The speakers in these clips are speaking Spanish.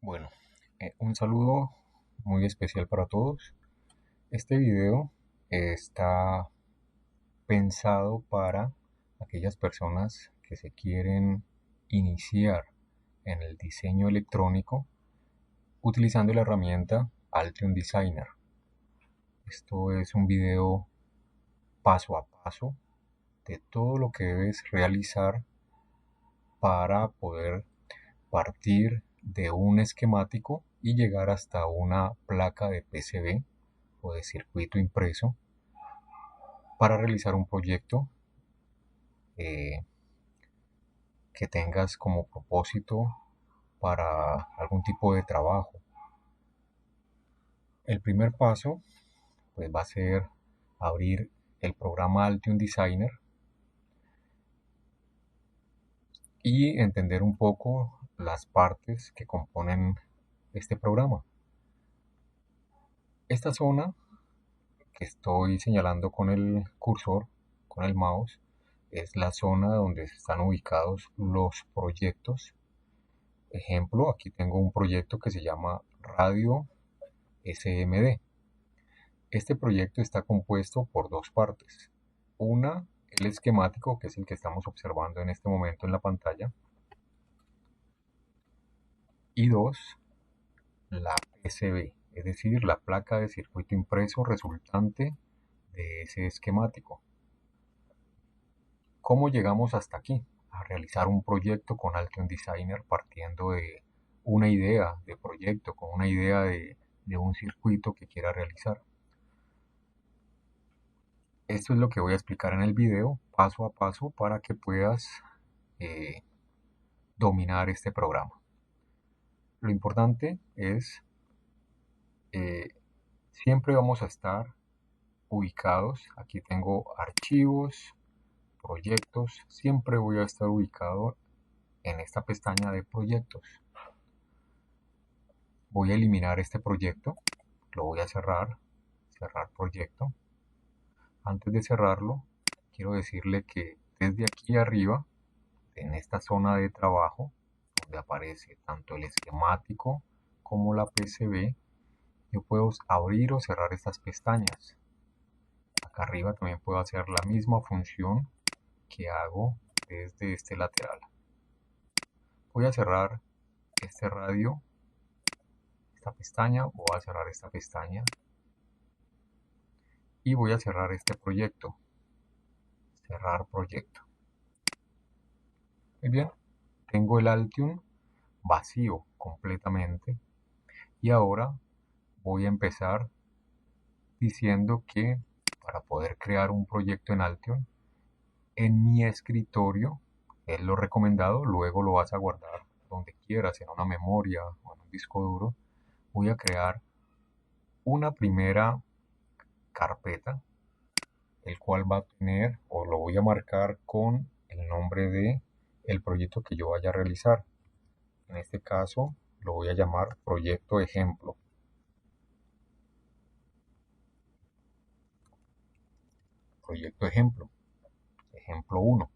Bueno, un saludo muy especial para todos. Este video está pensado para aquellas personas que se quieren iniciar en el diseño electrónico utilizando la herramienta Altium Designer. Esto es un video paso a paso de todo lo que debes realizar para poder partir de un esquemático y llegar hasta una placa de PCB o de circuito impreso para realizar un proyecto eh, que tengas como propósito para algún tipo de trabajo. El primer paso pues va a ser abrir el programa Altium Designer y entender un poco las partes que componen este programa. Esta zona que estoy señalando con el cursor, con el mouse, es la zona donde están ubicados los proyectos. Ejemplo, aquí tengo un proyecto que se llama Radio SMD. Este proyecto está compuesto por dos partes. Una, el esquemático, que es el que estamos observando en este momento en la pantalla. Y dos, la PCB, es decir, la placa de circuito impreso resultante de ese esquemático. ¿Cómo llegamos hasta aquí? A realizar un proyecto con Altium Designer partiendo de una idea de proyecto, con una idea de un circuito que quiera realizar. Esto es lo que voy a explicar en el video paso a paso para que puedas eh, dominar este programa. Lo importante es siempre vamos a estar ubicados. Aquí tengo archivos, proyectos. Siempre voy a estar ubicado en esta pestaña de proyectos. Voy a eliminar este proyecto. Lo voy a cerrar. Cerrar proyecto. Antes de cerrarlo, quiero decirle que desde aquí arriba, en esta zona de trabajo, donde aparece tanto el esquemático como la PCB, yo puedo abrir o cerrar estas pestañas. Acá arriba también puedo hacer la misma función que hago desde este lateral. Voy a cerrar este radio, esta pestaña, voy a cerrar esta pestaña y voy a cerrar este proyecto. Cerrar proyecto. Muy bien, tengo el Altium vacío completamente y ahora voy a empezar diciendo que para poder crear un proyecto en Altium, en mi escritorio, es lo recomendado, luego lo vas a guardar donde quieras, en una memoria o en un disco duro, voy a crear una primera carpeta, el cual va a tener, o lo voy a marcar con el nombre de el proyecto que yo vaya a realizar. En este caso, lo voy a llamar proyecto ejemplo. Proyecto ejemplo. Ejemplo 1.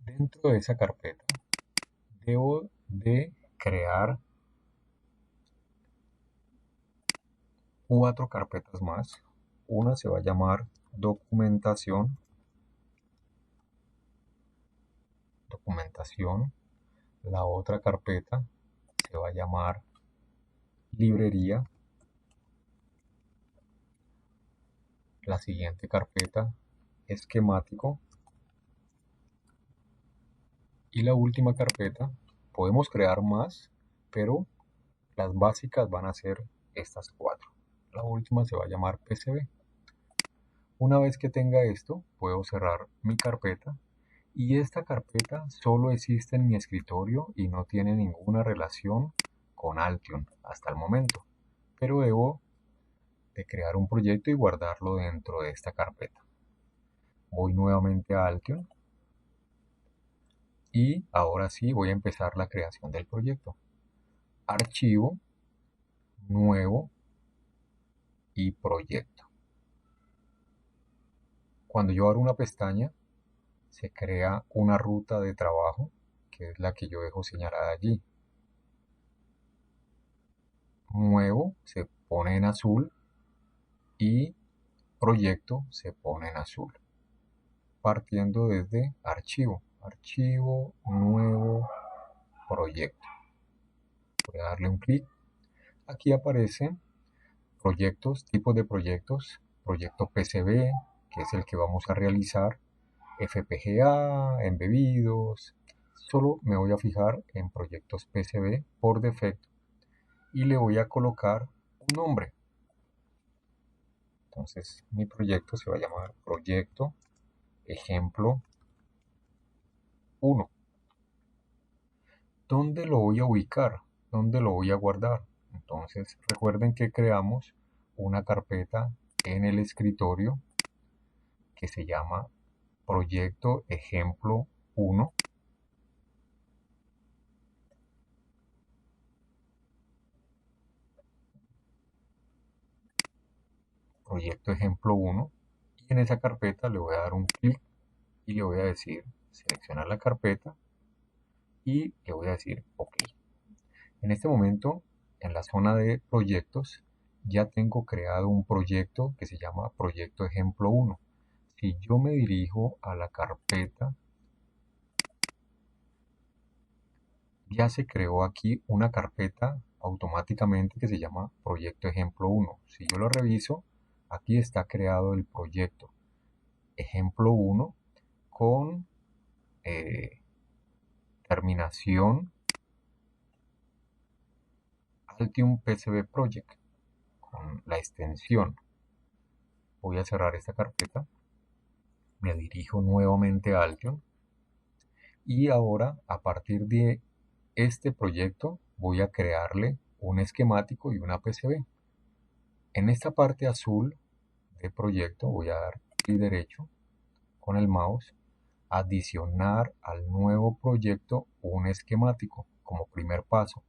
Dentro de esa carpeta debo de crear 4 carpetas más. Una se va a llamar documentación. Documentación. La otra carpeta se va a llamar librería. La siguiente carpeta, esquemático. Y la última carpeta, podemos crear más, pero las básicas van a ser estas 4. La última se va a llamar PCB. Una vez que tenga esto, puedo cerrar mi carpeta y esta carpeta solo existe en mi escritorio y no tiene ninguna relación con Altium hasta el momento, pero debo de crear un proyecto y guardarlo dentro de esta carpeta. Voy nuevamente a Altium y ahora sí voy a empezar la creación del proyecto. Archivo, nuevo y proyecto. Cuando yo abro una pestaña, se crea una ruta de trabajo, que es la que yo dejo señalada allí. nuevo se pone en azul y proyecto se pone en azul, partiendo desde archivo, nuevo, proyecto. Voy a darle un clic. Aquí aparecen proyectos, tipos de proyectos, proyecto PCB, que es el que vamos a realizar, FPGA, embebidos. Solo me voy a fijar en proyectos PCB por defecto y le voy a colocar un nombre. Entonces mi proyecto se va a llamar proyecto ejemplo 1. ¿Dónde lo voy a ubicar? ¿Dónde lo voy a guardar? Entonces recuerden que creamos una carpeta en el escritorio que se llama proyecto ejemplo 1. Proyecto ejemplo 1. Y en esa carpeta le voy a dar un clic y le voy a decir seleccionar la carpeta y le voy a decir OK. En este momento, en la zona de proyectos, ya tengo creado un proyecto que se llama proyecto ejemplo 1. Si yo me dirijo a la carpeta, ya se creó aquí una carpeta automáticamente que se llama proyecto ejemplo 1. Si yo lo reviso, aquí está creado el proyecto ejemplo 1 con terminación Altium PCB Project con la extensión. Voy a cerrar esta carpeta, me dirijo nuevamente a Altium y ahora a partir de este proyecto voy a crearle un esquemático y una PCB. En esta parte azul de proyecto voy a dar clic derecho con el mouse, adicionar al nuevo proyecto un esquemático como primer paso.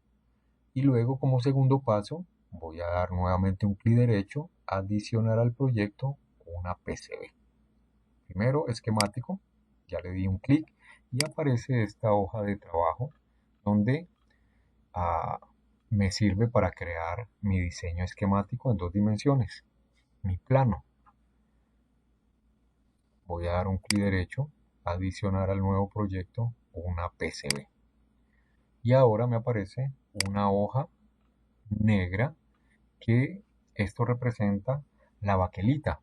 Y luego como segundo paso voy a dar nuevamente un clic derecho, adicionar al proyecto una PCB. Primero esquemático, ya le di un clic y aparece esta hoja de trabajo donde me sirve para crear mi diseño esquemático en 2 dimensiones, mi plano. Voy a dar un clic derecho, adicionar al nuevo proyecto una PCB. Y ahora me aparece una hoja negra que esto representa la baquelita,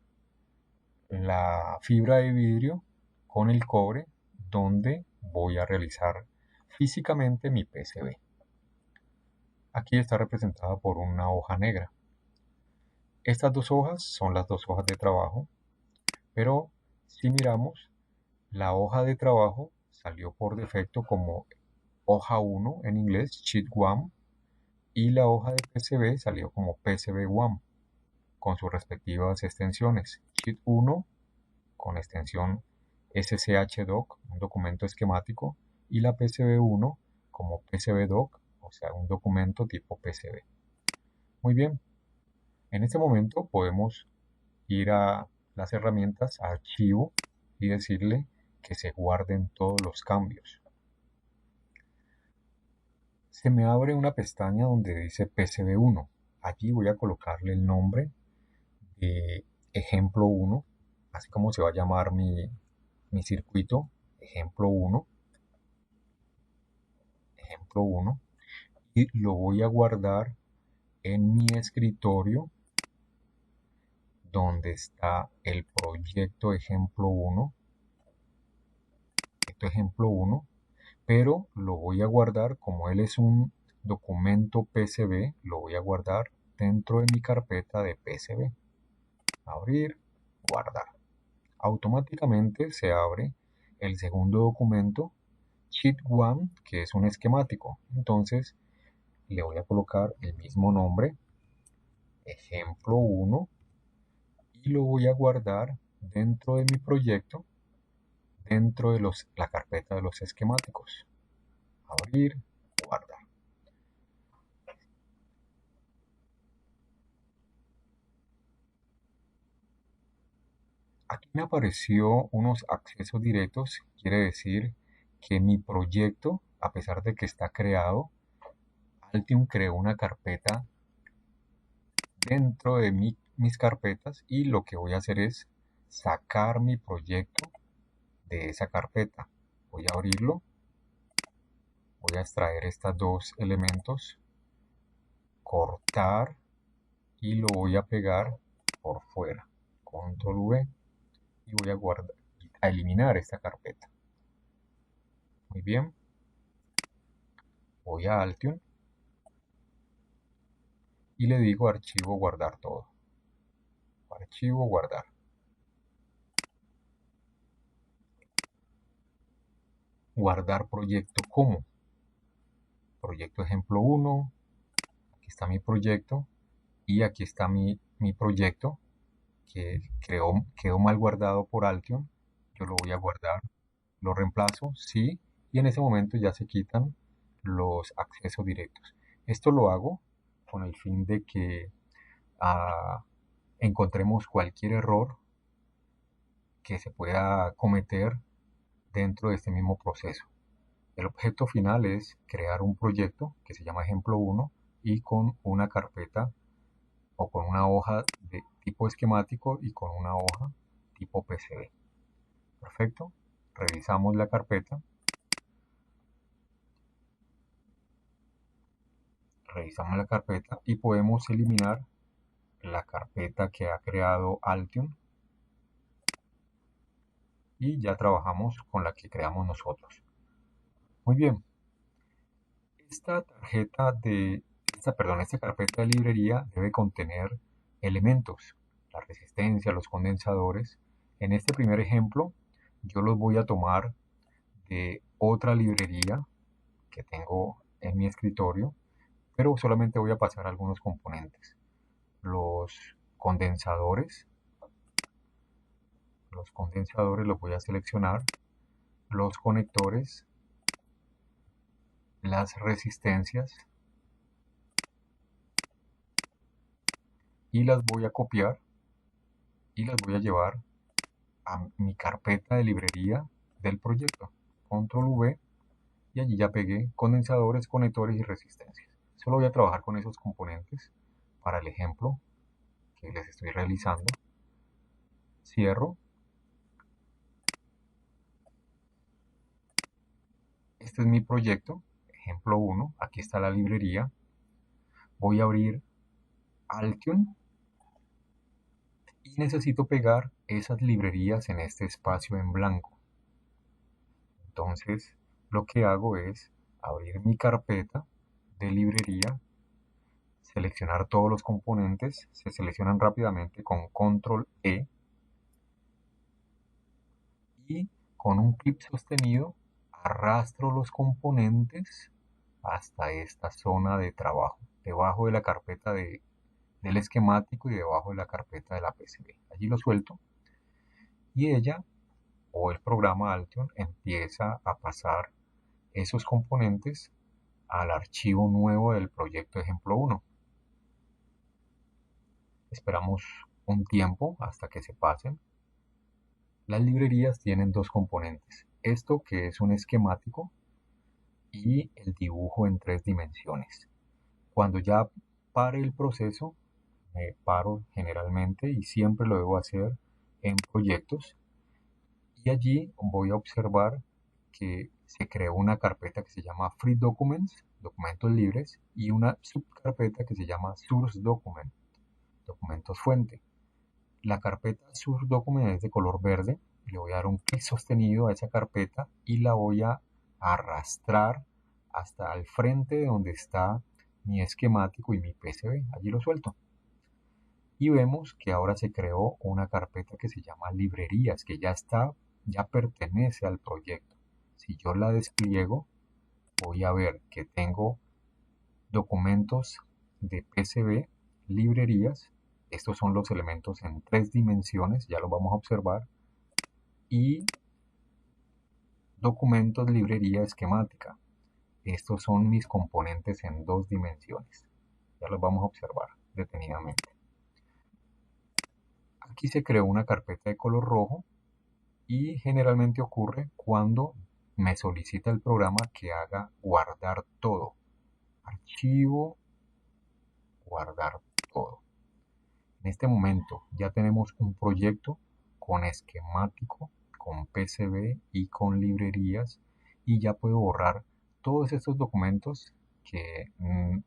la fibra de vidrio con el cobre donde voy a realizar físicamente mi PCB. Aquí está representada por una hoja negra. Estas dos hojas son las dos hojas de trabajo, pero si miramos, la hoja de trabajo salió por defecto como hoja 1 en inglés, sheet 1, y la hoja de PCB salió como PCB 1 con sus respectivas extensiones. Sheet 1 con extensión SCH-doc, un documento esquemático, y la PCB1 como PCB-doc, o sea, un documento tipo PCB. Muy bien, en este momento podemos ir a las herramientas archivo y decirle que se guarden todos los cambios. Se me abre una pestaña donde dice PCB1. Allí voy a colocarle el nombre de ejemplo 1, así como se va a llamar mi circuito, ejemplo 1, y lo voy a guardar en mi escritorio donde está el proyecto ejemplo 1, pero lo voy a guardar como él es un documento PCB, lo voy a guardar dentro de mi carpeta de PCB. Abrir, guardar. Automáticamente se abre el segundo documento, Sheet 1, que es un esquemático. Entonces le voy a colocar el mismo nombre, ejemplo 1, y lo voy a guardar dentro de mi proyecto, dentro de la carpeta de los esquemáticos. Abrir, guardar. Aquí me apareció unos accesos directos, quiere decir que mi proyecto, a pesar de que está creado, Altium creó una carpeta dentro de mis carpetas y lo que voy a hacer es sacar mi proyecto de esa carpeta. Voy a abrirlo, voy a extraer estos dos elementos, cortar y lo voy a pegar por fuera. Control V y voy a guardar, a eliminar esta carpeta. Muy bien, voy a Altium y le digo archivo guardar todo. Archivo guardar. Guardar proyecto como proyecto ejemplo 1. Aquí está mi proyecto y aquí está mi proyecto que quedó mal guardado por Altium. Yo lo voy a guardar, lo reemplazo, sí, y en ese momento ya se quitan los accesos directos. Esto lo hago con el fin de que encontremos cualquier error que se pueda cometer dentro de este mismo proceso. El objeto final es crear un proyecto que se llama ejemplo 1 y con una carpeta o con una hoja de tipo esquemático y con una hoja tipo PCB. Perfecto. Revisamos la carpeta. Revisamos la carpeta y podemos eliminar la carpeta que ha creado Altium y ya trabajamos con la que creamos nosotros. Muy bien. Esta carpeta de librería debe contener elementos, la resistencia, los condensadores. En este primer ejemplo, yo los voy a tomar de otra librería que tengo en mi escritorio, pero solamente voy a pasar algunos componentes. Los condensadores los voy a seleccionar, los conectores, las resistencias y las voy a copiar y las voy a llevar a mi carpeta de librería del proyecto. Control V y allí ya pegué condensadores, conectores y resistencias. Solo voy a trabajar con esos componentes para el ejemplo que les estoy realizando. Cierro. Este es mi proyecto, ejemplo 1. Aquí está la librería. Voy a abrir Altium y necesito pegar esas librerías en este espacio en blanco. Entonces, lo que hago es abrir mi carpeta de librería, seleccionar todos los componentes, se seleccionan rápidamente con Control E y con un clic sostenido arrastro los componentes hasta esta zona de trabajo, debajo de la carpeta del esquemático y debajo de la carpeta de la PCB. Allí lo suelto y ella o el programa Altium empieza a pasar esos componentes al archivo nuevo del proyecto ejemplo 1. Esperamos un tiempo hasta que se pasen. Las librerías tienen dos componentes. Esto que es un esquemático y el dibujo en 3 dimensiones. Cuando ya pare el proceso, me paro generalmente y siempre lo debo hacer en proyectos. Y allí voy a observar que se creó una carpeta que se llama Free Documents, documentos libres, y una subcarpeta que se llama Source Document, documentos fuente. La carpeta Source Document es de color verde. Le voy a dar un clic sostenido a esa carpeta y la voy a arrastrar hasta el frente de donde está mi esquemático y mi PCB. Allí lo suelto. Y vemos que ahora se creó una carpeta que se llama librerías, que ya pertenece al proyecto. Si yo la despliego, voy a ver que tengo documentos de PCB, librerías. Estos son los elementos en 3 dimensiones, ya lo vamos a observar. Y documentos, librería, esquemática. Estos son mis componentes en 2 dimensiones. Ya los vamos a observar detenidamente. Aquí se creó una carpeta de color rojo y generalmente ocurre cuando me solicita el programa que haga guardar todo. Archivo, guardar todo. En este momento ya tenemos un proyecto con esquemático, con PCB y con librerías, y ya puedo borrar todos estos documentos que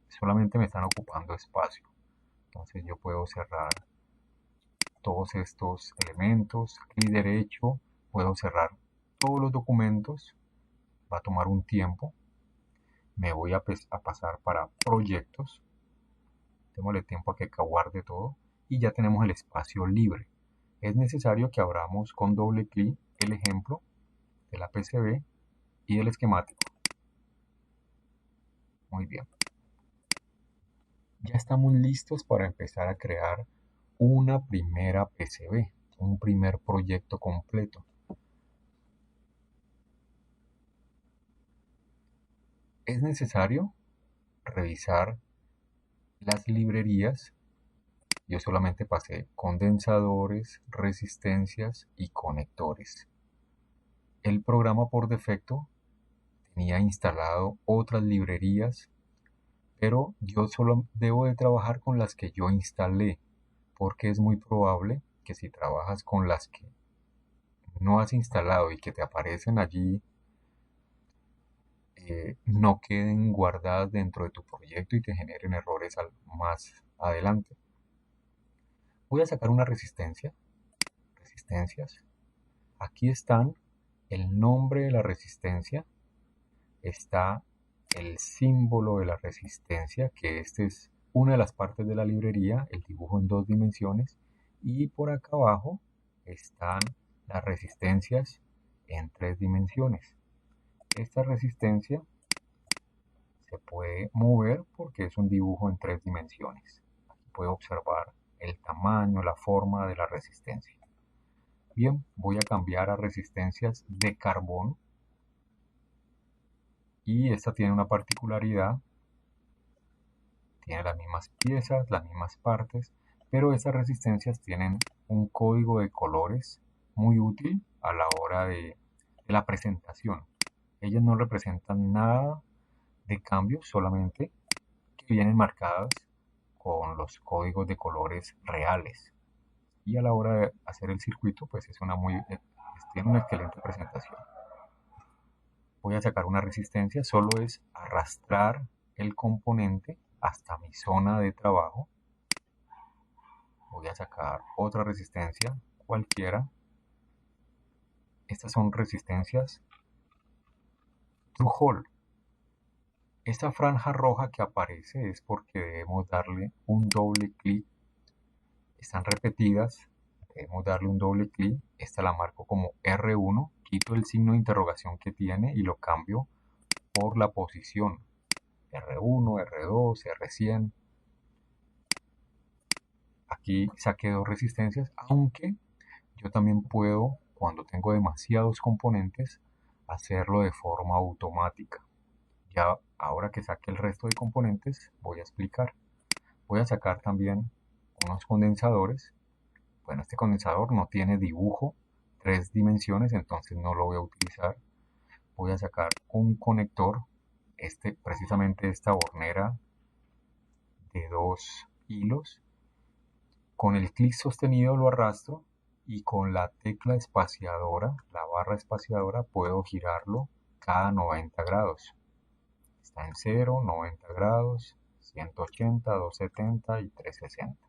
solamente me están ocupando espacio. Entonces yo puedo cerrar todos estos elementos, clic derecho, puedo cerrar todos los documentos, va a tomar un tiempo. Me voy a pasar para proyectos, démosle tiempo a que guarde todo y ya tenemos el espacio libre. Es necesario que abramos con doble clic el ejemplo de la PCB y del esquemático. Muy bien. Ya estamos listos para empezar a crear una primera PCB, un primer proyecto completo. Es necesario revisar las librerías. Yo solamente pasé condensadores, resistencias y conectores. El programa por defecto tenía instalado otras librerías, pero yo solo debo de trabajar con las que yo instalé, porque es muy probable que si trabajas con las que no has instalado y que te aparecen allí, no queden guardadas dentro de tu proyecto y te generen errores más adelante. Voy a sacar una resistencias. Aquí están el nombre de la resistencia, está el símbolo de la resistencia, que este es una de las partes de la librería, el dibujo en 2 dimensiones, y por acá abajo están las resistencias en 3 dimensiones. Esta resistencia se puede mover porque es un dibujo en 3 dimensiones. Aquí puedo observar el tamaño, la forma de la resistencia. Bien, voy a cambiar a resistencias de carbón. Y esta tiene una particularidad, tiene las mismas piezas, las mismas partes, pero estas resistencias tienen un código de colores muy útil a la hora de la presentación. Ellas no representan nada de cambio, solamente que vienen marcadas con los códigos de colores reales. Y a la hora de hacer el circuito, pues tiene una excelente presentación. Voy a sacar una resistencia, solo es arrastrar el componente hasta mi zona de trabajo. Voy a sacar otra resistencia cualquiera. Estas son resistencias Through-Hole. Esta franja roja que aparece es porque debemos darle un doble clic. Están repetidas, debemos darle un doble clic. Esta la marco como R1, quito el signo de interrogación que tiene y lo cambio por la posición. R1, R2, R100. Aquí saqué 2 resistencias, aunque yo también puedo, cuando tengo demasiados componentes, hacerlo de forma automática. Ya ahora que saque el resto de componentes, voy a explicar. Voy a sacar también unos condensadores. Bueno, este condensador no tiene dibujo 3 dimensiones, entonces no lo voy a utilizar. Voy a sacar un conector, precisamente esta hornera de 2 hilos. Con el clic sostenido lo arrastro y con la tecla espaciadora, la barra espaciadora, puedo girarlo cada 90 grados. Está en 0, 90 grados, 180, 270 y 360.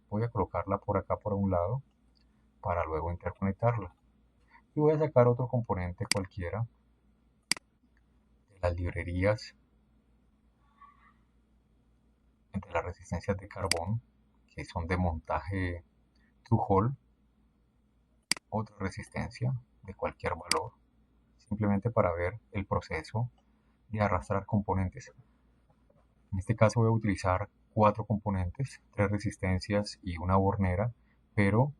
Voy a colocarla por acá por un lado para luego interconectarla. Y voy a sacar otro componente cualquiera de las librerías entre las resistencias de carbón, que son de montaje Through-Hole. Otra resistencia de cualquier valor, simplemente para ver el proceso de arrastrar componentes. En este caso voy a utilizar 4 componentes, 3 resistencias y una bornera, pero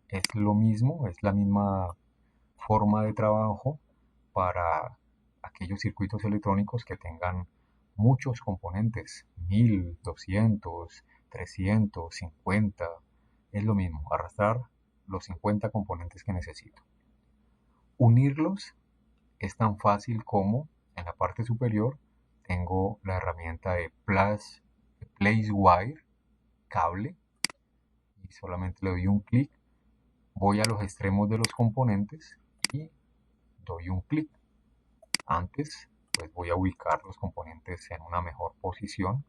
es lo mismo, es la misma forma de trabajo para aquellos circuitos electrónicos que tengan muchos componentes, 1000, 200, 300, 50, es lo mismo, arrastrar los 50 componentes que necesito. Unirlos es tan fácil como en la parte superior tengo la herramienta de Place Wire, cable, y y solamente le doy un clic. Voy a los extremos de los componentes y doy un clic. Antes, pues voy a ubicar los componentes en una mejor posición.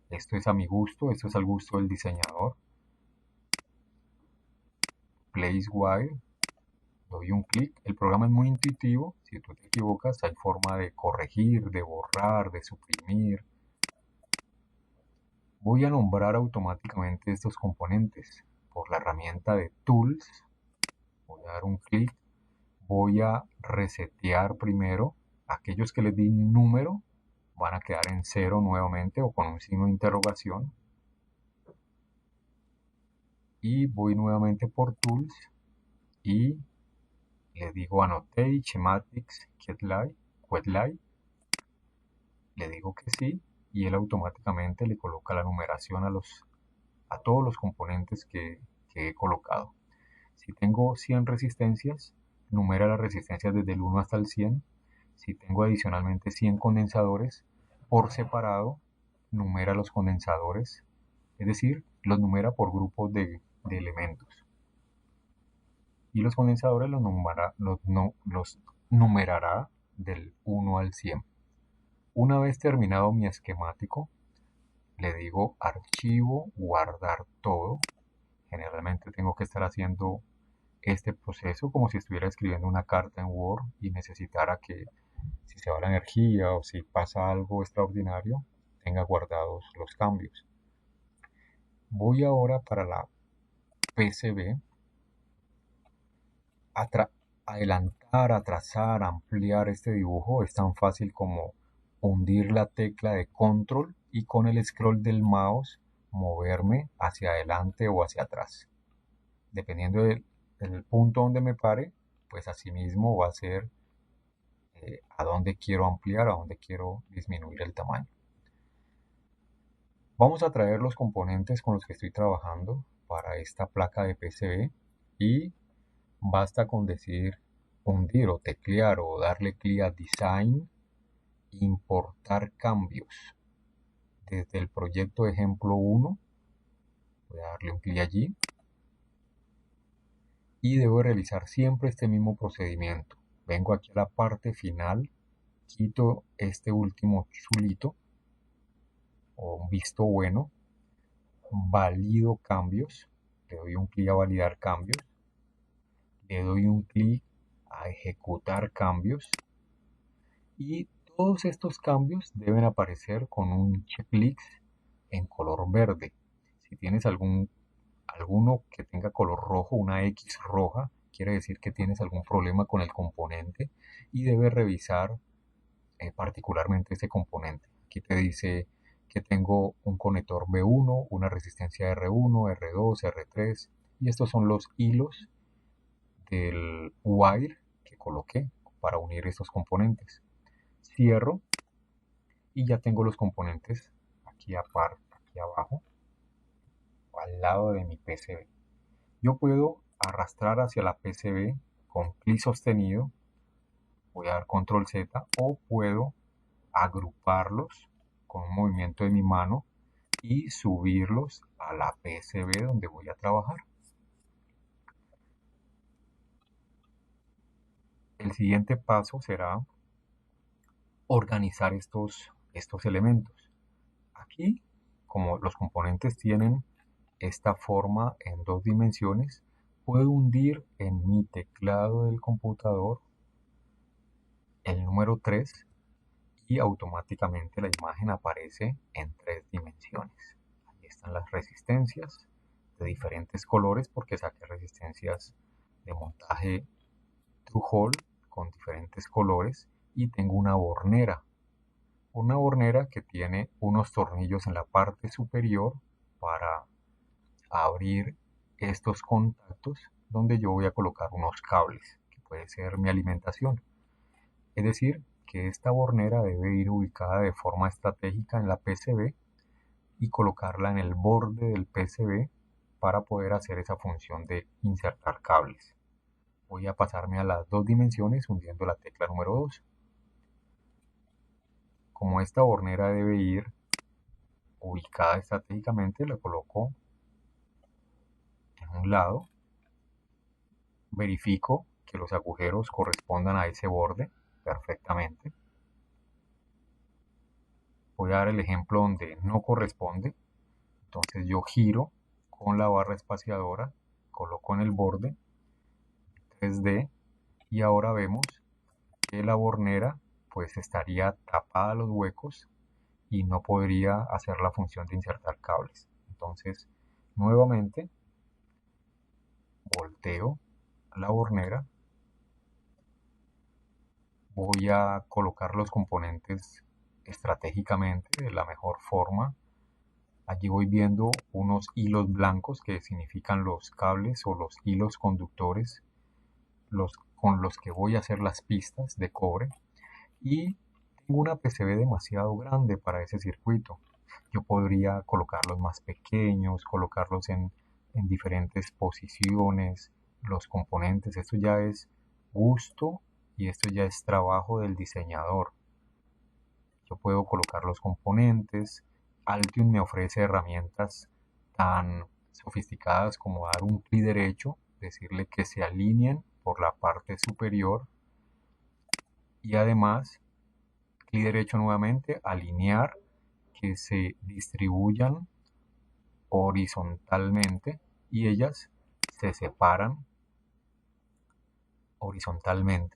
Esto es a mi gusto, esto es al gusto del diseñador. Place Wire, doy un clic. El programa es muy intuitivo. Si tú te equivocas, hay forma de corregir, de borrar, de suprimir. Voy a nombrar automáticamente estos componentes por la herramienta de Tools. Voy a dar un clic. Voy a resetear primero. Aquellos que les di un número van a quedar en 0 nuevamente o con un signo de interrogación. Y voy nuevamente por Tools y le digo Annotate, Schematics, Quetlai. Le digo que sí y él automáticamente le coloca la numeración a todos los componentes que he colocado. Si tengo 100 resistencias, numera las resistencias desde el 1 hasta el 100. Si tengo adicionalmente 100 condensadores, por separado, numera los condensadores, es decir, los numera por grupos de elementos. Y los condensadores los numerará del 1 al 100. Una vez terminado mi esquemático, le digo archivo, guardar todo. Generalmente tengo que estar haciendo este proceso como si estuviera escribiendo una carta en Word y necesitara que si se va la energía o si pasa algo extraordinario, tenga guardados los cambios. Voy ahora para la PCB, adelantar, atrasar, ampliar este dibujo es tan fácil como hundir la tecla de control y con el scroll del mouse moverme hacia adelante o hacia atrás. Dependiendo del punto donde me pare, pues asimismo va a ser a dónde quiero ampliar, a dónde quiero disminuir el tamaño. Vamos a traer los componentes con los que estoy trabajando para esta placa de PCB y basta con decir hundir o teclear o darle clic a Design, importar cambios. Desde el proyecto ejemplo 1, voy a darle un clic allí y debo realizar siempre este mismo procedimiento. Vengo aquí a la parte final, quito este último chulito o un visto bueno, valido cambios, le doy un clic a validar cambios, le doy un clic a ejecutar cambios y todos estos cambios deben aparecer con un checklist en color verde. Si tienes alguno que tenga color rojo, una X roja, quiere decir que tienes algún problema con el componente y debes revisar particularmente este componente. Aquí te dice que tengo un conector B1, una resistencia R1, R2, R3 y estos son los hilos del wire que coloqué para unir estos componentes. Cierro y ya tengo los componentes aquí aparte, aquí abajo, al lado de mi PCB. Yo puedo arrastrar hacia la PCB con clic sostenido, voy a dar control Z, o puedo agruparlos con un movimiento de mi mano y subirlos a la PCB donde voy a trabajar. El siguiente paso será organizar estos elementos. Aquí, como los componentes tienen esta forma en 2 dimensiones, puedo hundir en mi teclado del computador el número 3 y automáticamente la imagen aparece en 3 dimensiones. Ahí están las resistencias de diferentes colores porque saqué resistencias de montaje through-hole con diferentes colores y tengo una hornera que tiene unos tornillos en la parte superior para abrir estos contactos donde yo voy a colocar unos cables que puede ser mi alimentación. Es decir, que esta bornera debe ir ubicada de forma estratégica en la PCB y colocarla en el borde del PCB para poder hacer esa función de insertar cables. Voy a pasarme a las 2 dimensiones hundiendo la tecla número 2. Como esta bornera debe ir ubicada estratégicamente, la coloco en un lado, verifico que los agujeros correspondan a ese borde perfectamente. Voy a dar el ejemplo donde no corresponde, entonces yo giro con la barra espaciadora, coloco en el borde 3D y ahora vemos que la bornera pues estaría tapada a los huecos y no podría hacer la función de insertar cables. Entonces nuevamente volteo la bornera, voy a colocar los componentes estratégicamente de la mejor forma. Allí voy viendo unos hilos blancos que significan los cables o los hilos conductores con los que voy a hacer las pistas de cobre, y tengo una PCB demasiado grande para ese circuito. Yo podría colocarlos más pequeños, colocarlos en diferentes posiciones, los componentes. Esto ya es gusto y esto ya es trabajo del diseñador. Yo puedo colocar los componentes. Altium me ofrece herramientas tan sofisticadas como dar un clic derecho, decirle que se alineen por la parte superior y además clic derecho nuevamente, alinear, que se distribuyan horizontalmente y ellas se separan horizontalmente.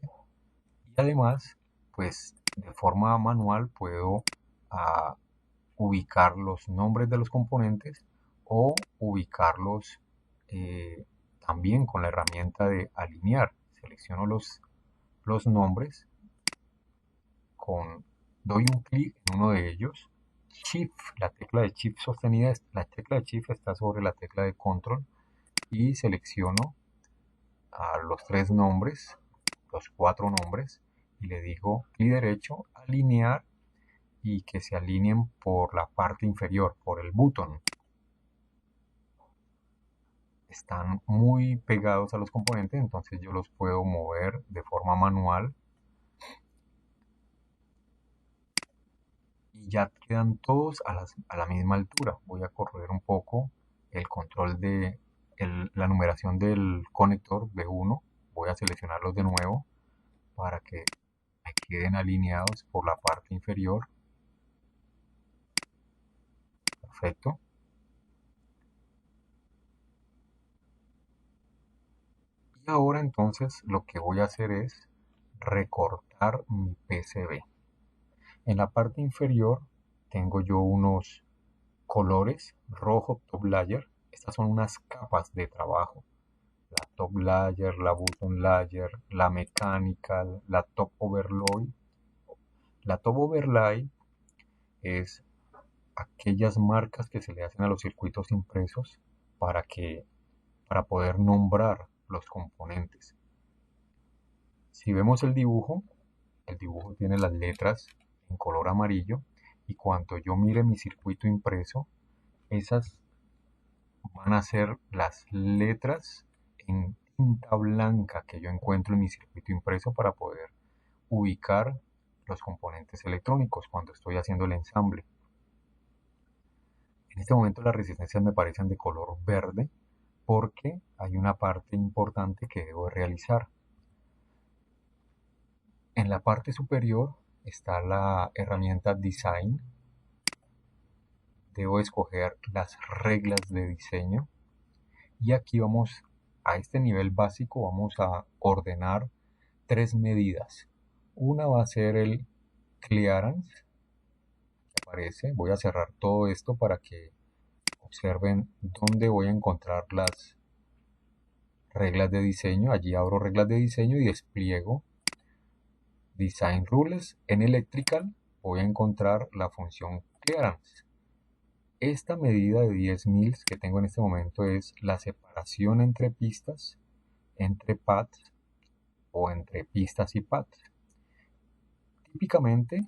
Y además, pues de forma manual puedo ubicar los nombres de los componentes o ubicarlos también con la herramienta de alinear. Selecciono los nombres, doy un clic en uno de ellos, Shift, la tecla de Shift sostenida, la tecla de Shift está sobre la tecla de Control y selecciono a los tres nombres, los cuatro nombres, y le digo clic derecho, alinear, y que se alineen por la parte inferior, por el botón. Están muy pegados a los componentes, entonces yo los puedo mover de forma manual y ya quedan todos a la misma altura. Voy a correr un poco el control de la numeración del conector B1. Voy a seleccionarlos de nuevo para que me queden alineados por la parte inferior. Perfecto. Y ahora entonces lo que voy a hacer es recortar mi PCB. En la parte inferior tengo yo unos colores rojo top layer. Estas son unas capas de trabajo. La top layer, la bottom layer, la mechanical, la top overlay. La top overlay es aquellas marcas que se le hacen a los circuitos impresos para poder nombrar los componentes. Si vemos el dibujo tiene las letras en color amarillo y cuando yo mire mi circuito impreso, esas van a ser las letras en tinta blanca que yo encuentro en mi circuito impreso para poder ubicar los componentes electrónicos cuando estoy haciendo el ensamble. En este momento las resistencias me parecen de color verde porque hay una parte importante que debo realizar. En la parte superior está la herramienta Design. Debo escoger las reglas de diseño y aquí vamos a este nivel básico, vamos a ordenar tres medidas. Una va a ser el clearance que aparece. Voy a cerrar todo esto para que observen dónde voy a encontrar las reglas de diseño. Allí abro reglas de diseño y despliego Design Rules. En Electrical voy a encontrar la función clearance. Esta medida de 10 mils que tengo en este momento es la separación entre pistas, entre pads o entre pistas y pads. Típicamente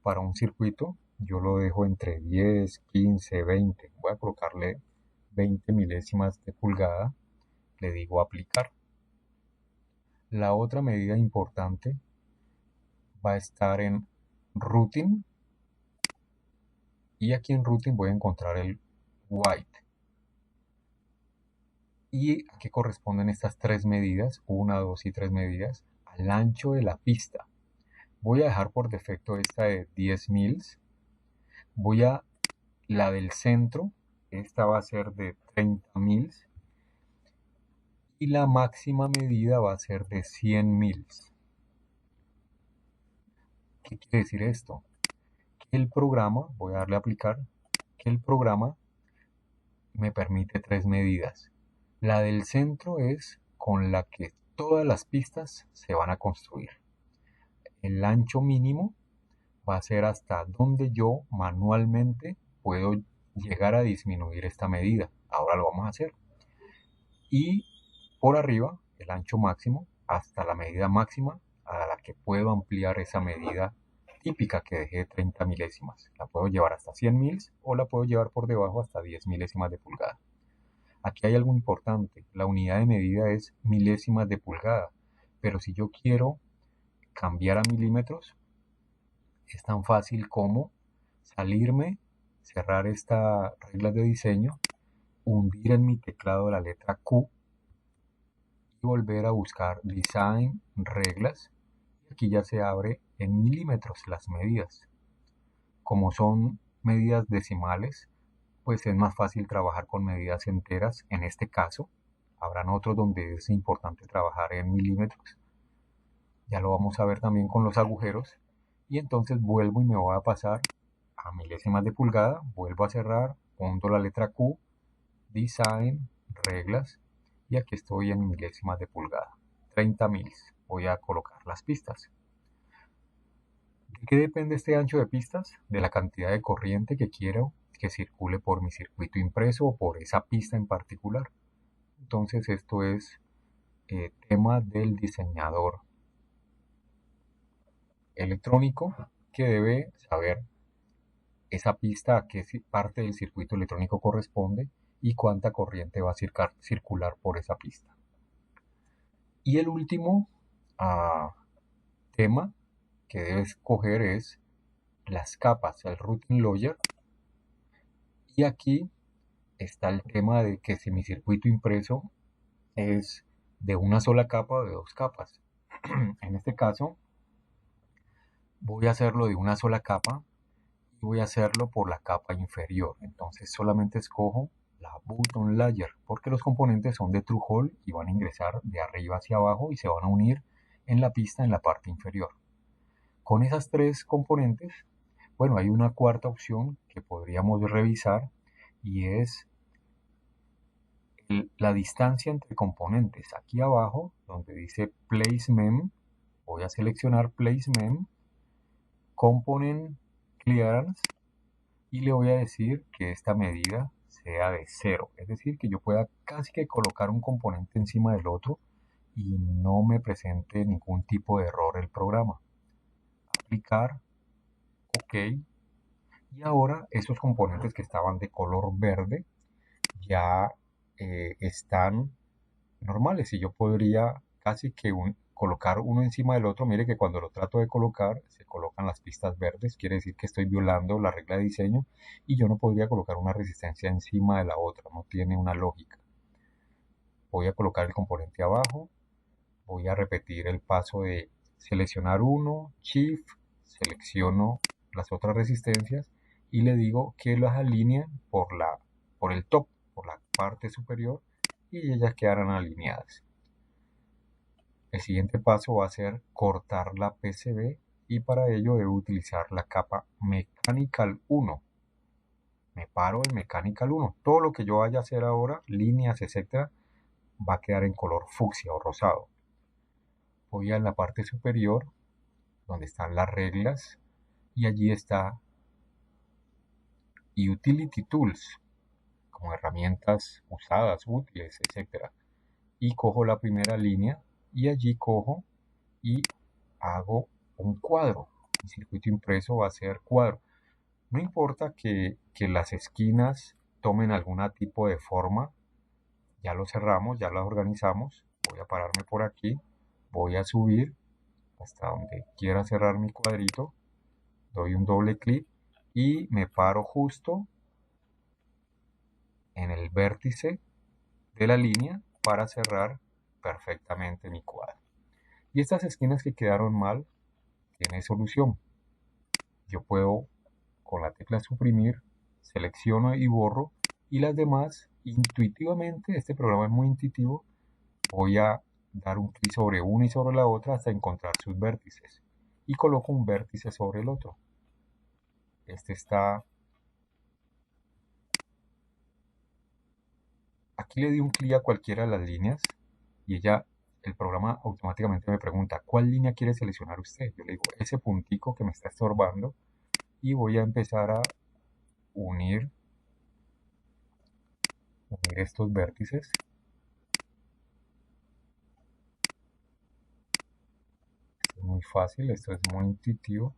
para un circuito yo lo dejo entre 10, 15, 20. Voy a colocarle 20 milésimas de pulgada. Le digo aplicar. La otra medida importante va a estar en routing. y aquí en routing voy a encontrar el white. ¿Y a qué corresponden estas tres medidas? 1, 2 y 3 medidas al ancho de la pista. Voy a dejar por defecto esta de 10 mils. La del centro, esta va a ser de 30 mils. Y la máxima medida va a ser de 100 mils. ¿Qué quiere decir esto? Que el programa, voy a darle a aplicar, que el programa me permite tres medidas. La del centro es con la que todas las pistas se van a construir. El ancho mínimo va a ser hasta donde yo manualmente puedo llegar a disminuir esta medida. Ahora lo vamos a hacer. Y por arriba, el ancho máximo hasta la medida máxima a la que puedo ampliar esa medida típica que dejé de 30 milésimas. La puedo llevar hasta 100 mils o la puedo llevar por debajo hasta 10 milésimas de pulgada. Aquí hay algo importante. La unidad de medida es milésimas de pulgada. Pero si yo quiero cambiar a milímetros, es tan fácil como salirme, cerrar esta regla de diseño, hundir en mi teclado la letra Q y volver a buscar Design, reglas. Y aquí ya se abre en milímetros las medidas. Como son medidas decimales, pues es más fácil trabajar con medidas enteras en este caso. Habrán otros donde es importante trabajar en milímetros. Ya lo vamos a ver también con los agujeros. Y entonces vuelvo y me voy a pasar a milésimas de pulgada. Vuelvo a cerrar, hundo la letra Q, Design, reglas. Y aquí estoy en milésimas de pulgada. 30 mils. Voy a colocar las pistas. ¿De qué depende este ancho de pistas? De la cantidad de corriente que quiero que circule por mi circuito impreso o por esa pista en particular. Entonces esto es tema del diseñador electrónico que debe saber esa pista a qué parte del circuito electrónico corresponde y cuánta corriente va a circular por esa pista. Y el último tema que debes coger es las capas, el routing lawyer. Y aquí está el tema de que si mi circuito impreso es de una sola capa o de dos capas. En este caso voy a hacerlo de una sola capa y voy a hacerlo por la capa inferior. Entonces solamente escojo la button layer porque los componentes son de through hole y van a ingresar de arriba hacia abajo y se van a unir en la pista en la parte inferior. Con esas tres componentes, bueno, hay una cuarta opción que podríamos revisar y es la distancia entre componentes. Aquí abajo, donde dice Place Mem, voy a seleccionar Place Mem, Component Clearance, y le voy a decir que esta medida sea de 0. Es decir, que yo pueda casi que colocar un componente encima del otro y no me presente ningún tipo de error el programa. Aplicar, OK. Y ahora esos componentes que estaban de color verde ya están normales y yo podría casi que colocar uno encima del otro. Mire que cuando lo trato de colocar se colocan las pistas verdes, quiere decir que estoy violando la regla de diseño y yo no podría colocar una resistencia encima de la otra, no tiene una lógica. Voy a colocar el componente abajo, voy a repetir el paso de seleccionar uno, Shift, selecciono las otras resistencias y le digo que las alinee por el top, por la parte superior, y ellas quedarán alineadas. El siguiente paso va a ser cortar la PCB y para ello debo utilizar la capa Mechanical 1. Me paro en Mechanical 1. Todo lo que yo vaya a hacer ahora, líneas, etcétera, va a quedar en color fucsia o rosado. Voy a la parte superior donde están las reglas y allí está Utility Tools, como herramientas usadas, útiles, etcétera. Y cojo la primera línea y allí cojo y hago un cuadro. Mi circuito impreso va a ser cuadro. No importa que las esquinas tomen algún tipo de forma, ya lo cerramos, ya lo organizamos. Voy a pararme por aquí, voy a subir hasta donde quiera cerrar mi cuadrito, doy un doble clic y me paro justo en el vértice de la línea para cerrar perfectamente mi cuadro. Y estas esquinas que quedaron mal tienen solución. Yo puedo con la tecla suprimir, selecciono y borro, y las demás intuitivamente, este programa es muy intuitivo, voy a dar un clic sobre una y sobre la otra hasta encontrar sus vértices y coloco un vértice sobre el otro. Este está aquí, le di un clic a cualquiera de las líneas y el programa automáticamente me pregunta ¿cuál línea quiere seleccionar usted? Yo le digo ese puntico que me está estorbando y voy a empezar a unir estos vértices. Esto es muy fácil, esto es muy intuitivo.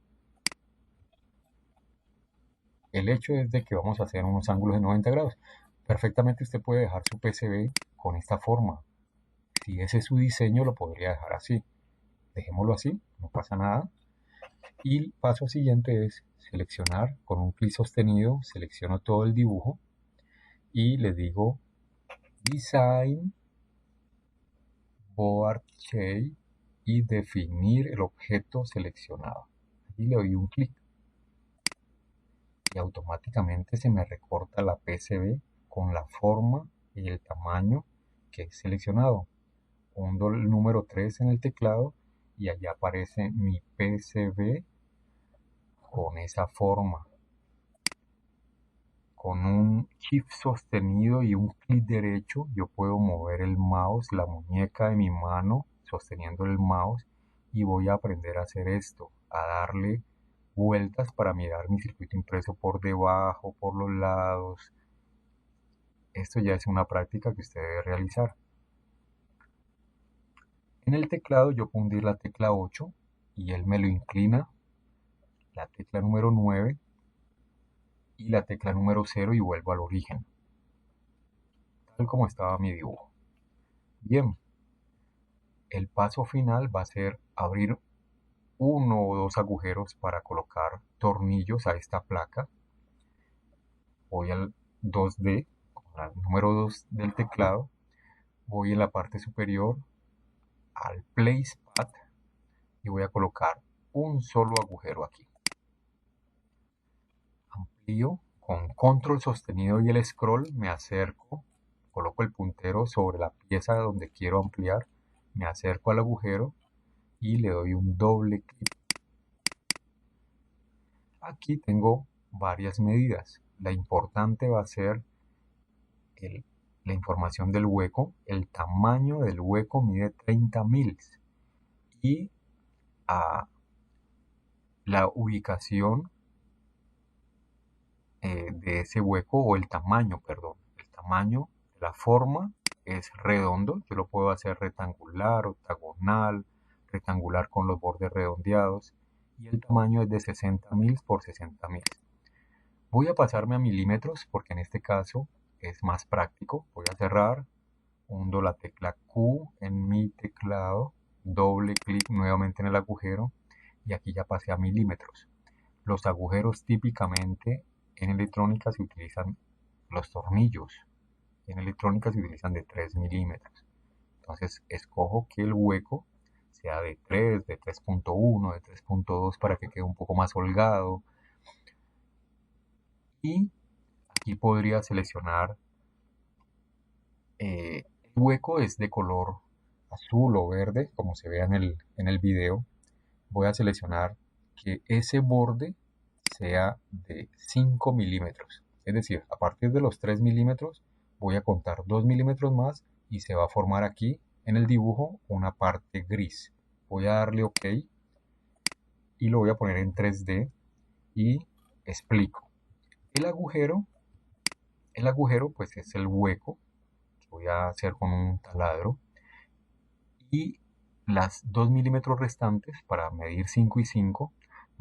El hecho es de que vamos a hacer unos ángulos de 90 grados. Perfectamente usted puede dejar su PCB con esta forma. Si ese es su diseño, lo podría dejar así. Dejémoslo así, no pasa nada. Y el paso siguiente es seleccionar con un clic sostenido, selecciono todo el dibujo y le digo Design, Board Shape y definir el objeto seleccionado. Y le doy un clic y automáticamente se me recorta la PCB con la forma y el tamaño que he seleccionado. Hundo el número 3 en el teclado y allá aparece mi PCB con esa forma. Con un shift sostenido y un clic derecho yo puedo mover el mouse, la muñeca de mi mano sosteniendo el mouse, y voy a aprender a hacer esto, a darle vueltas para mirar mi circuito impreso por debajo, por los lados. Esto ya es una práctica que usted debe realizar. En el teclado yo puedo hundir la tecla 8 y él me lo inclina, la tecla número 9 y la tecla número 0, y vuelvo al origen, tal como estaba mi dibujo. Bien, el paso final va a ser abrir uno o dos agujeros para colocar tornillos a esta placa. Voy al 2D, al número 2 del teclado, voy en la parte superior al Place Path y voy a colocar un solo agujero aquí. Amplío con control sostenido y el scroll, me acerco, coloco el puntero sobre la pieza donde quiero ampliar, me acerco al agujero y le doy un doble clic. Aquí tengo varias medidas. La importante va a ser la información del hueco. El tamaño del hueco mide 30 mils y la ubicación de ese hueco, o el tamaño, perdón, el tamaño, la forma es redondo. Yo lo puedo hacer rectangular, octagonal, rectangular con los bordes redondeados, y el tamaño es de 60 mils por 60 mils. Voy a pasarme a milímetros porque en este caso es más práctico. Voy a cerrar, hundo la tecla Q en mi teclado, doble clic nuevamente en el agujero y aquí ya pasé a milímetros. Los agujeros típicamente en electrónica se utilizan los tornillos. En electrónica se utilizan de 3 milímetros. Entonces escojo que el hueco sea de 3, de 3.1, de 3.2 para que quede un poco más holgado. Y aquí podría seleccionar, el hueco es de color azul o verde, como se ve en el video. Voy a seleccionar que ese borde sea de 5 milímetros. Es decir, a partir de los 3 milímetros voy a contar 2 milímetros más y se va a formar aquí en el dibujo una parte gris. Voy a darle OK y lo voy a poner en 3D y explico. El agujero pues es el hueco que voy a hacer con un taladro, y las 2 milímetros restantes para medir 5 y 5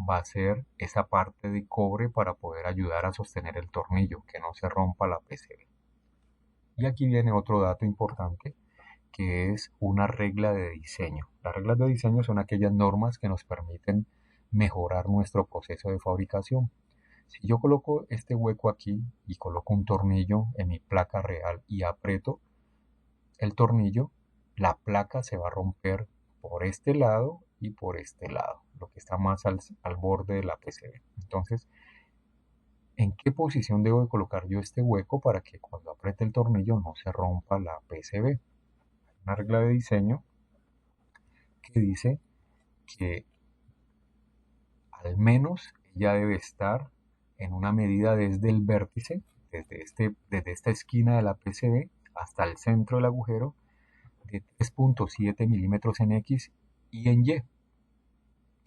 va a ser esa parte de cobre para poder ayudar a sostener el tornillo, que no se rompa la PCB. Y aquí viene otro dato importante, que es una regla de diseño. Las reglas de diseño son aquellas normas que nos permiten mejorar nuestro proceso de fabricación. Si yo coloco este hueco aquí y coloco un tornillo en mi placa real y aprieto el tornillo, la placa se va a romper por este lado y por este lado, lo que está más al borde de la PCB. Entonces, ¿en qué posición debo de colocar yo este hueco para que cuando apriete el tornillo no se rompa la PCB? Una regla de diseño que dice que al menos ella debe estar en una medida desde el vértice, desde esta esquina de la PCB hasta el centro del agujero, de 3.7 milímetros en X y en Y.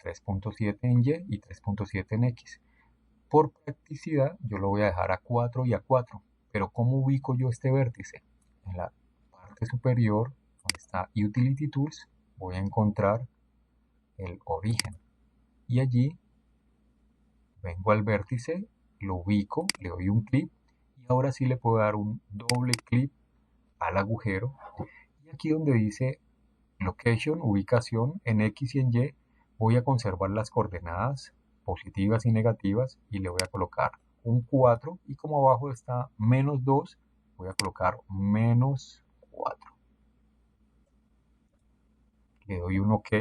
3.7 en Y y 3.7 en X. Por practicidad yo lo voy a dejar a 4 y a 4. Pero ¿cómo ubico yo este vértice? En la parte superior, donde está Utility Tools, voy a encontrar el origen. Y allí vengo al vértice, lo ubico, le doy un clic y ahora sí le puedo dar un doble clic al agujero. Y aquí donde dice Location, ubicación en X y en Y, voy a conservar las coordenadas positivas y negativas y le voy a colocar un 4 y como abajo está menos 2, voy a colocar menos 4. Le doy un OK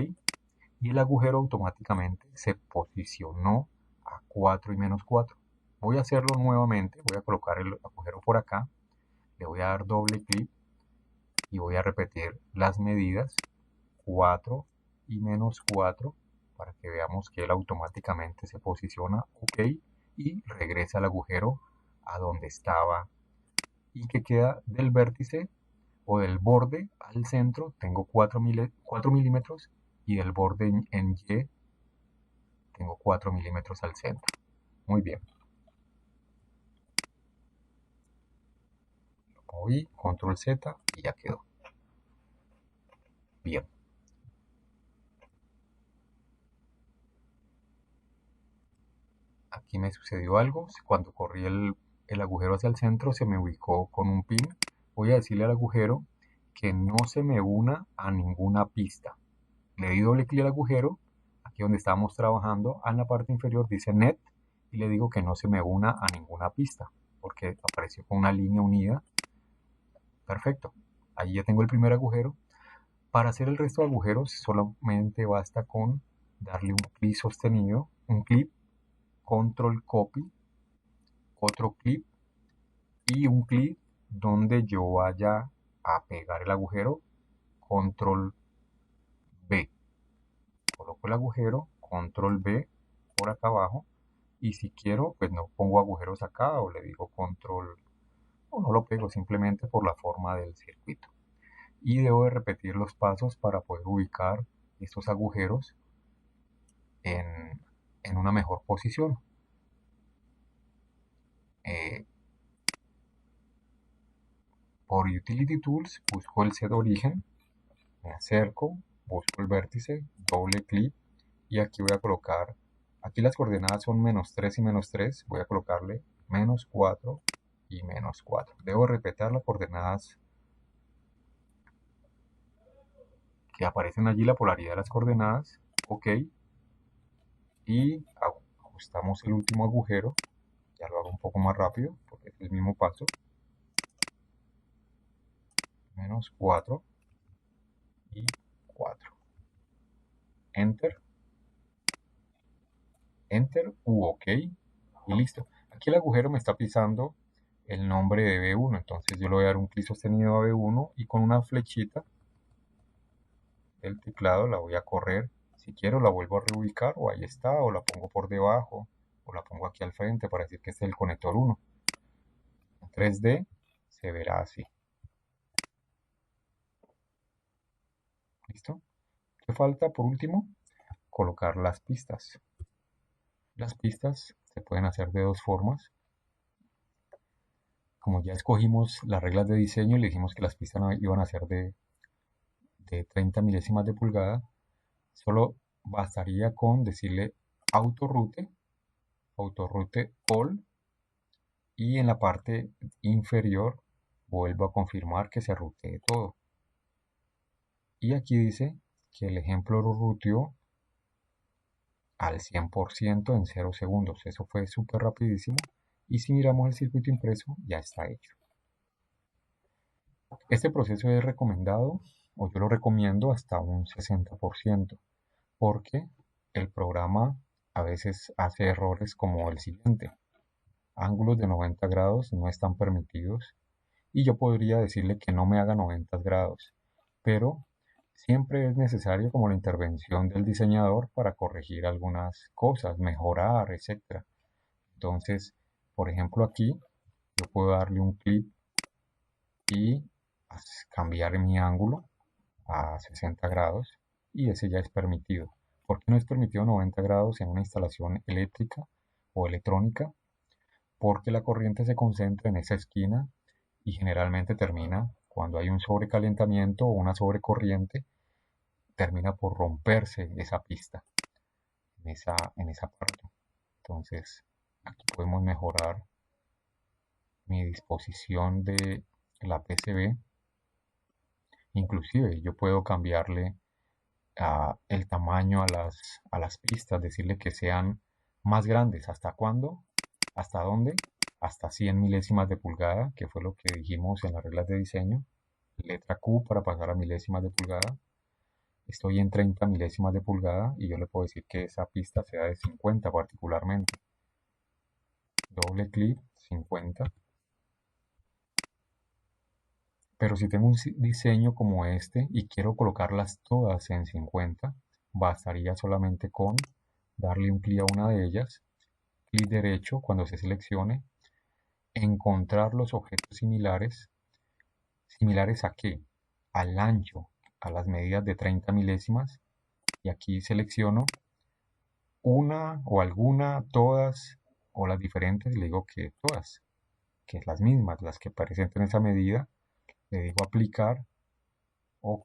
y el agujero automáticamente se posicionó a 4 y menos 4. Voy a hacerlo nuevamente, voy a colocar el agujero por acá, le voy a dar doble clic y voy a repetir las medidas 4 y menos 4 para que veamos que él automáticamente se posiciona OK y regresa al agujero a donde estaba y que queda del vértice o del borde al centro tengo 4 milímetros y del borde en Y tengo 4 milímetros al centro. Muy bien. Lo moví, control Z y ya quedó. Bien. Aquí me sucedió algo. Cuando corrí el agujero hacia el centro se me ubicó con un pin. Voy a decirle al agujero que no se me una a ninguna pista. Le di doble clic al agujero, aquí donde estábamos trabajando, en la parte inferior dice net y le digo que no se me una a ninguna pista porque apareció con una línea unida. Perfecto. Ahí ya tengo el primer agujero. Para hacer el resto de agujeros solamente basta con darle un clic sostenido, un clic, control copy, otro clic y un clic donde yo vaya a pegar el agujero, control B. Coloco el agujero, control B por acá abajo y si quiero pues no pongo agujeros acá o le digo control o no lo pego simplemente por la forma del circuito. Y debo de repetir los pasos para poder ubicar estos agujeros en una mejor posición. Por Utility Tools busco el set origen, me acerco, busco el vértice, doble clic y aquí voy a colocar, aquí las coordenadas son menos 3 y menos 3, voy a colocarle menos 4 y menos 4. Debo repetir las coordenadas que aparecen allí, la polaridad de las coordenadas, OK, y ajustamos el último agujero, ya lo hago un poco más rápido porque es el mismo paso, menos 4 y 4. Enter, Enter u OK y listo. Aquí el agujero me está pisando el nombre de B1, entonces yo le voy a dar un clic sostenido a B1 y con una flechita del teclado la voy a correr. Si quiero la vuelvo a reubicar o ahí está, o la pongo por debajo o la pongo aquí al frente para decir que este es el conector 1. En 3D se verá así. ¿Listo? ¿Qué falta por último? Colocar las pistas. Las pistas se pueden hacer de dos formas. Como ya escogimos las reglas de diseño y le dijimos que las pistas no iban a ser de 30 milésimas de pulgada, solo bastaría con decirle autoroute all y en la parte inferior vuelvo a confirmar que se rutee todo. Y aquí dice que el ejemplo lo ruteó al 100% en 0 segundos. Eso fue súper rapidísimo. Y si miramos el circuito impreso, ya está hecho. Este proceso es recomendado, o yo lo recomiendo hasta un 60%, porque el programa a veces hace errores como el siguiente. Ángulos de 90 grados no están permitidos y yo podría decirle que no me haga 90 grados, pero siempre es necesario como la intervención del diseñador para corregir algunas cosas, mejorar, etc. Entonces, por ejemplo aquí, yo puedo darle un clic y cambiar mi ángulo a 60 grados y ese ya es permitido. ¿Por qué no es permitido 90 grados en una instalación eléctrica o electrónica? Porque la corriente se concentra en esa esquina y generalmente termina, cuando hay un sobrecalentamiento o una sobrecorriente, termina por romperse esa pista en esa parte. Entonces, aquí podemos mejorar mi disposición de la PCB. Inclusive yo puedo cambiarle el tamaño a las pistas, decirle que sean más grandes. ¿Hasta cuándo? ¿Hasta dónde? Hasta 100 milésimas de pulgada, que fue lo que dijimos en las reglas de diseño. Letra Q para pasar a milésimas de pulgada. Estoy en 30 milésimas de pulgada y yo le puedo decir que esa pista sea de 50 particularmente. Doble clic, 50. Pero si tengo un diseño como este y quiero colocarlas todas en 50, bastaría solamente con darle un clic a una de ellas, clic derecho cuando se seleccione, encontrar los objetos similares. ¿Similares a qué? Al ancho, a las medidas de 30 milésimas. Y aquí selecciono una o alguna, todas o las diferentes. Le digo que todas, que es las mismas, las que aparecen en esa medida. Le digo aplicar, ok.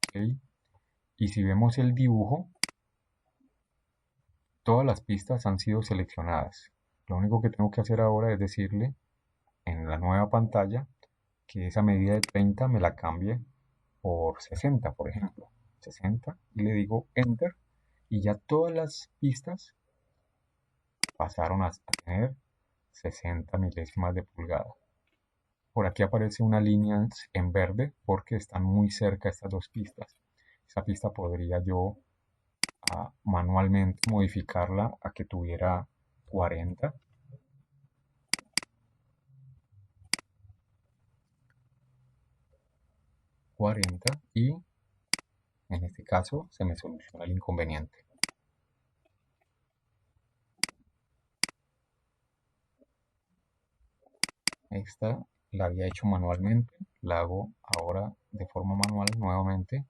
Y si vemos el dibujo, todas las pistas han sido seleccionadas. Lo único que tengo que hacer ahora es decirle en la nueva pantalla que esa medida de 30 me la cambie por 60, por ejemplo. 60 y le digo Enter y ya todas las pistas pasaron a tener 60 milésimas de pulgada. Por aquí aparece una línea en verde porque están muy cerca estas dos pistas. Esa pista podría yo manualmente modificarla a que tuviera 40. Y en este caso se me soluciona el inconveniente. Esta la había hecho manualmente, la hago ahora de forma manual nuevamente,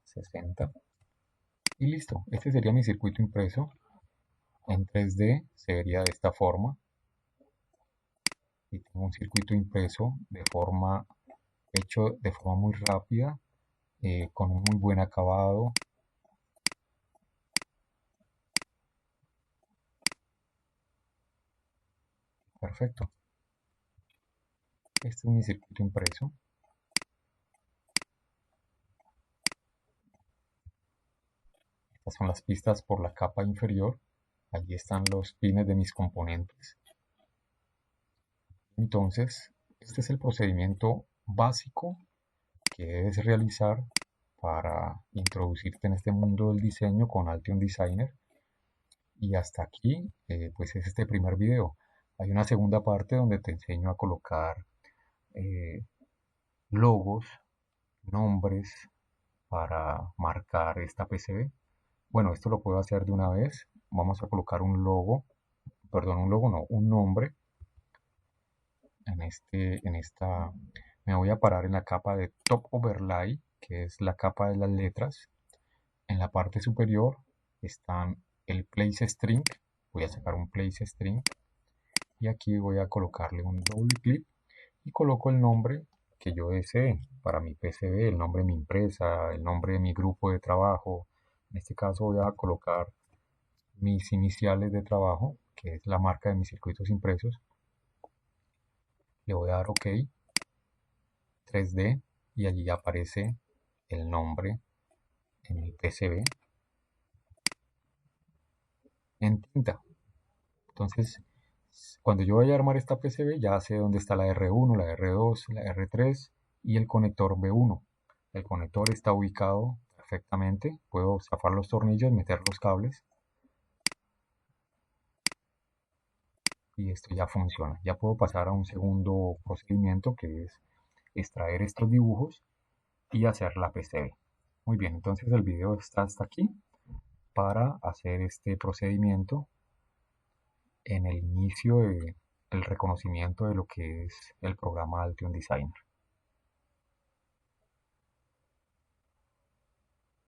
60. Y listo, este sería mi circuito impreso. En 3D se vería de esta forma. Y tengo un circuito impreso hecho de forma muy rápida, con un muy buen acabado. Perfecto. Este es mi circuito impreso. Estas son las pistas por la capa inferior. Allí están los pines de mis componentes. Entonces, este es el procedimiento básico que debes realizar para introducirte en este mundo del diseño con Altion Designer. Y hasta aquí, pues es este primer video. Hay una segunda parte donde te enseño a colocar logos, nombres para marcar esta PCB. Bueno, esto lo puedo hacer de una vez. Vamos a colocar un logo, perdón, un logo no, un nombre. Me voy a parar en la capa de Top Overlay, que es la capa de las letras. En la parte superior están el Place String. Voy a sacar un Place String y aquí voy a colocarle un doble clic y coloco el nombre que yo desee para mi PCB, el nombre de mi empresa, el nombre de mi grupo de trabajo. En este caso voy a colocar mis iniciales de trabajo, que es la marca de mis circuitos impresos. Le voy a dar OK, 3D, y allí aparece el nombre en mi PCB. en tinta. Entonces, cuando yo vaya a armar esta PCB, ya sé dónde está la R1, la R2, la R3 y el conector B1. El conector está ubicado perfectamente. Puedo zafar los tornillos, meter los cables y esto ya funciona. Ya puedo pasar a un segundo procedimiento, que es extraer estos dibujos y hacer la PCB. Muy bien, entonces el video está hasta aquí para hacer este procedimiento en el inicio del reconocimiento de lo que es el programa Altion Designer.